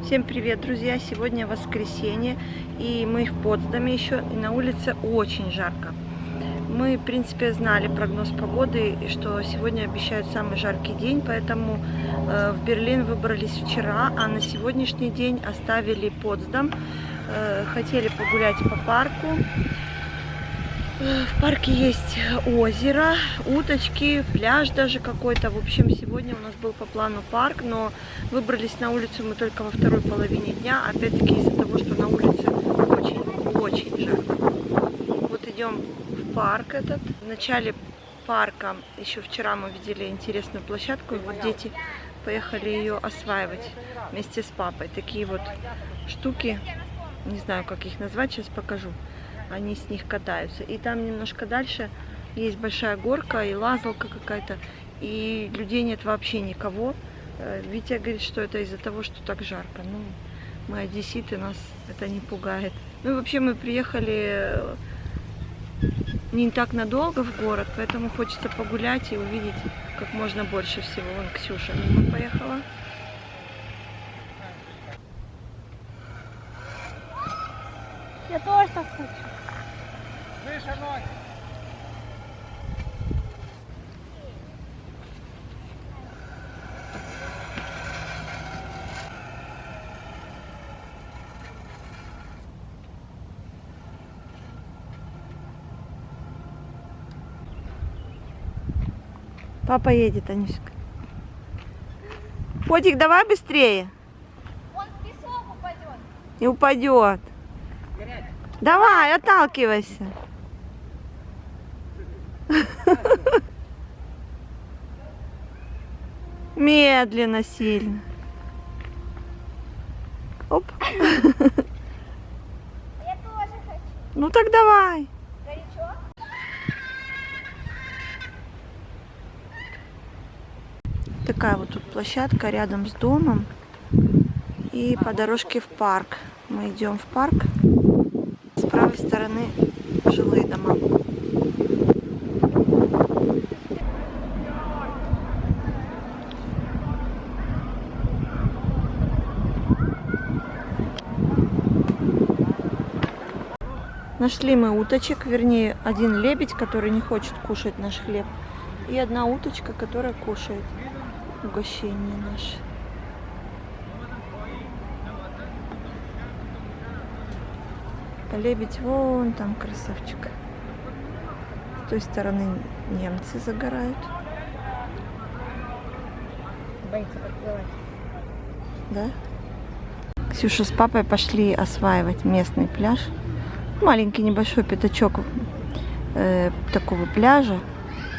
Всем привет, друзья! Сегодня воскресенье, и мы в Потсдаме еще, и на улице очень жарко. Мы, в принципе, знали прогноз погоды, и что сегодня обещают самый жаркий день, поэтому в Берлин выбрались вчера, а на сегодняшний день оставили Потсдам. Хотели погулять по парку. В парке есть озеро, уточки, пляж даже какой-то. В общем, сегодня у нас был по плану парк, но выбрались на улицу мы только во второй половине дня. Опять-таки из-за того, что на улице очень жарко. Вот идем в парк этот. В начале парка еще вчера мы видели интересную площадку. И вот дети поехали ее осваивать вместе с папой. Такие вот штуки, не знаю, как их назвать, сейчас покажу. Они с них катаются. И там немножко дальше есть большая горка и лазалка какая-то. И людей нет вообще никого. Витя говорит, что это из-за того, что так жарко. Ну, мы одесситы, нас это не пугает. Ну и вообще мы приехали не так надолго в город, поэтому хочется погулять и увидеть как можно больше всего. Вон Ксюша мимо поехала. Я тоже так хочу. Выше ноги. Папа едет, Анюшка. Котик, давай быстрее. Он в песок упадет. Не упадет. Давай, отталкивайся. Медленно, сильно. Оп. Я тоже хочу. Ну так давай. Горячо? Такая вот тут площадка рядом с домом. И по дорожке в парк. Мы идем в парк. С правой стороны жилые дома. Нашли мы уточек, вернее, один лебедь, который не хочет кушать наш хлеб, и одна уточка, которая кушает угощение наше. А лебедь вон там, красавчик. С той стороны немцы загорают. Боится подплывать. Да? Ксюша с папой пошли осваивать местный пляж. Маленький небольшой пятачок такого пляжа.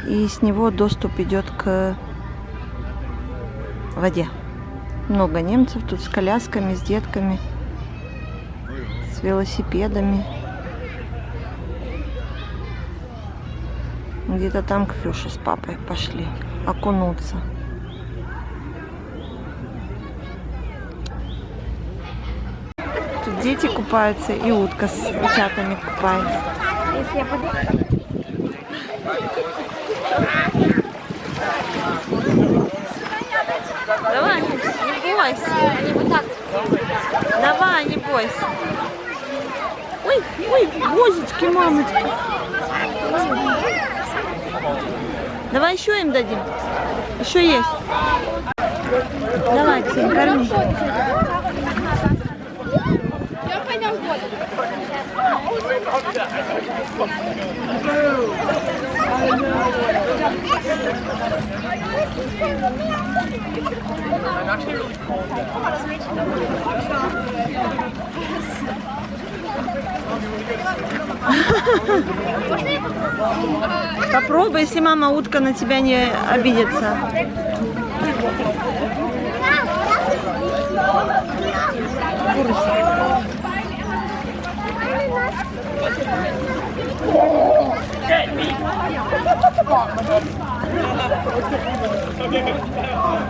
И с него доступ идет к воде. Много немцев тут с колясками, с детками, с велосипедами. Где-то там Ксюша с папой пошли окунуться. Тут дети купаются, и утка с утятами купается. Если я буду... Давай, не бойся. Они вот так. Давай, не бойся. Ой, божечки, мамочки. Давай еще им дадим. Еще есть. Давай, Ксень, корми. Я пойдем в воду. Попробуй, если мама утка на тебя не обидится.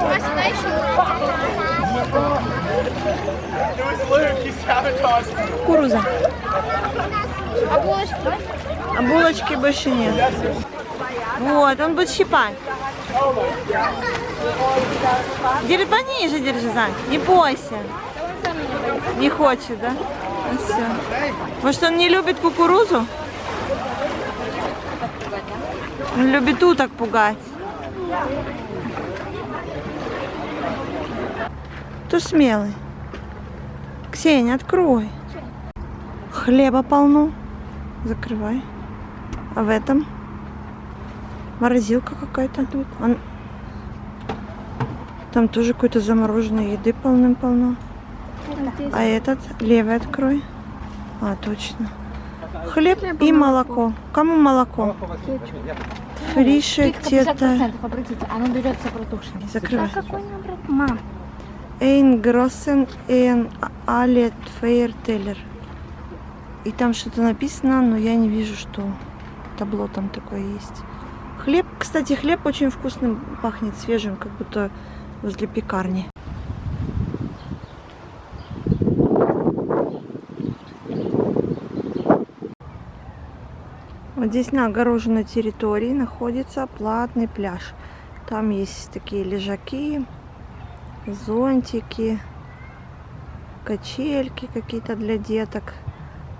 А сюда еще. Кукуруза. А булочки? А булочки больше нет. Вот, он будет щипать. Пониже держи, Зань, не бойся. Не хочет, да? Ну, всё. Может, он не любит кукурузу? Он любит уток пугать. Кто смелый? Ксения, открой. Хлеба полно. Закрывай. А в этом? Морозилка какая-то тут. Там тоже какой-то замороженной еды полным-полно. А этот? Левый открой. А, точно. Хлеб и молоко. Кому молоко? Фриша тета. 50%, обратите, оно берется протушенное. Закрывай. Мам. Эйн Гроссен эйн але Фейертеллер. И там что-то написано, но я не вижу, что табло там такое есть. Хлеб, кстати, хлеб очень вкусным пахнет, свежим, как будто возле пекарни. Вот здесь на огороженной территории находится платный пляж. Там есть такие лежаки, зонтики, качельки какие-то для деток,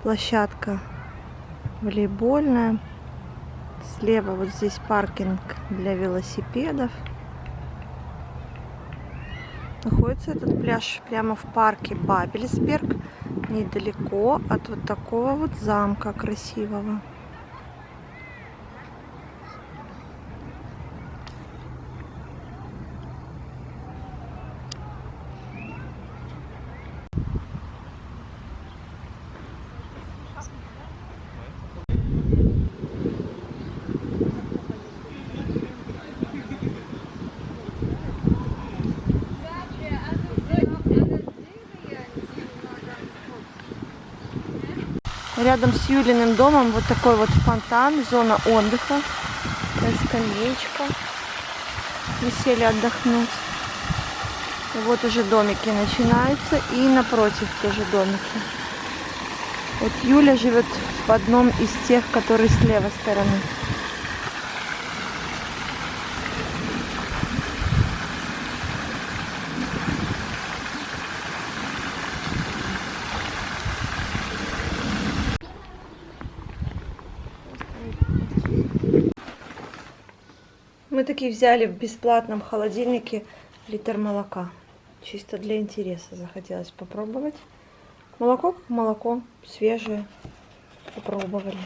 площадка волейбольная. Слева вот здесь паркинг для велосипедов. Находится этот пляж прямо в парке Бабельсберг, недалеко от вот такого вот замка красивого. Рядом с Юлиным домом вот такой вот фонтан, зона отдыха. Скамеечка. Мы сели отдохнуть. И вот уже домики начинаются. И напротив тоже домики. Вот Юля живет в одном из тех, которые с левой стороны. Мы таки взяли в бесплатном холодильнике литр молока. Чисто для интереса захотелось попробовать. Молоко как молоко, свежее. Попробовали.